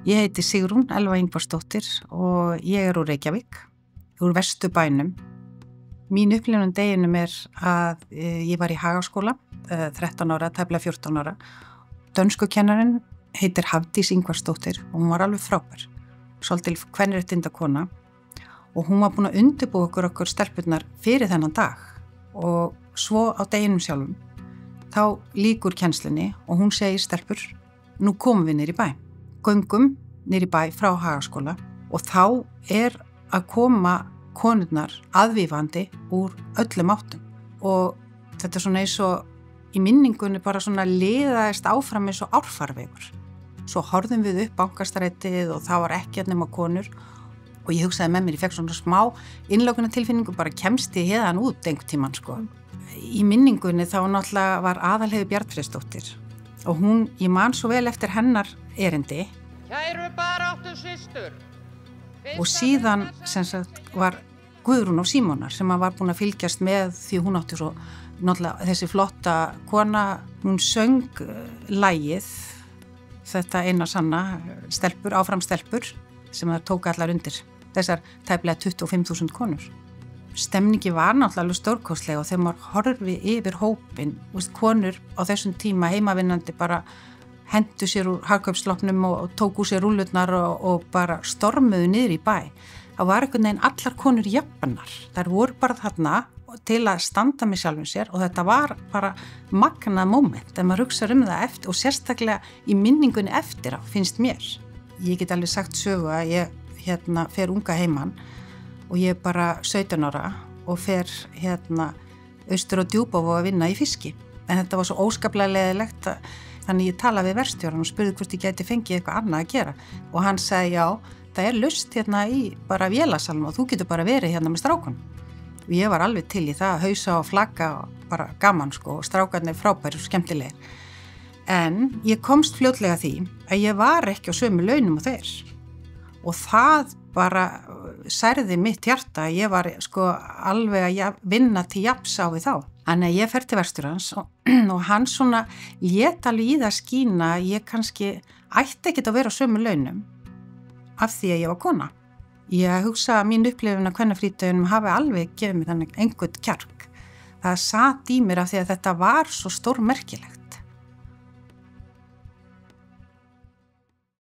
Ég heiti Sigrún Elva Ingvarsdóttir og ég úr Reykjavík, úr Vesturbænum. Mín upplifun deginum að ég var í Hagaskóla, 13 ára, tæplega 14 ára. Dönskukennarinn heitir Hafdís Ingvarsdóttir og hún var alveg frábær, svolítil kvenréttindakona og hún var búin að undirbúa okkur stelpurnar fyrir þennan dag og svo á deginum sjálfum þá lýkur kennslunni og hún segir stelpur, nú komum við niður í bæ. Göngum niður í bæ frá Hagaskóla og þá að koma konurnar aðvífandi úr öllum áttum og þetta svona eins og í minningunni bara svona liðaðist áfram eins og árfarvegur. Svo horfðum við upp bankastrætið og það var ekki nema konur og ég hugsaði með mér, ég fekk svona smá innlökunartilfinningu, bara kemst ég héðan út einhvern tímann sko. Í minningunni þá náttúrulega var Aðalheiður Bjarnfreðsdóttir og hún, ég man svo vel eftir hennar erindi. Kæru baráttu systur. Og síðan sem sagt var Guðrún og Símonar sem var búin að fylgjast með því hún átti svo náttúrulega þessi flotta kona, hún söng lagið, þetta eina sanna stelpur, áfram stelpur sem það tók allar undir, þessar tæplega 25.000 konur. Stemningi var náttúrulega alveg stórkostlega og þegar maður horfi yfir hópin, konur á þessum tíma heimavinnandi bara hentu sér úr hagkaupsloppnum og tóku sér rúllurnar og bara stormuðu niður í bæ. Það var einhvern veginn allar konur jafnar. Þær voru bara þarna til að standa með sjálfum sér og þetta var bara magnað moment þegar maður hugsar það eftir og sérstaklega í minningunni eftir á, finnst mér. Ég get alveg sagt sögu að ég fer unga heiman og ég bara 17 ára og fer austur á Djúpavog að vinna í fiski. En þetta var svo óskaplega leiðilegt þannig ég talaði við verkstjórann og spurði hvort ég gæti fengið eitthvað annað að gera og hann sagði já, það laust í bara vélasalnum og þú getur bara verið með strákunum. Og ég var alveg til í það að hausa og flagga og bara gaman sko og strákarnir frábærir og skemmtilegir. En ég komst fljótlega að því að ég var ekki á sömu launum og þeir og það bara særði mitt hjarta, ég var sko alveg að vinna til jafns á við þá. Þannig að ég fer til verkstjórans og hann svona lét alveg í það skína að ég kannski ætti ekkert að vera á sömu launum af því að ég var kona. Ég hugsa að mín upplifun af kvennafrídeginum hafi alveg gefið mér þannig einhvern kjark. Það sat í mér af því að þetta var svo stórmerkilegt.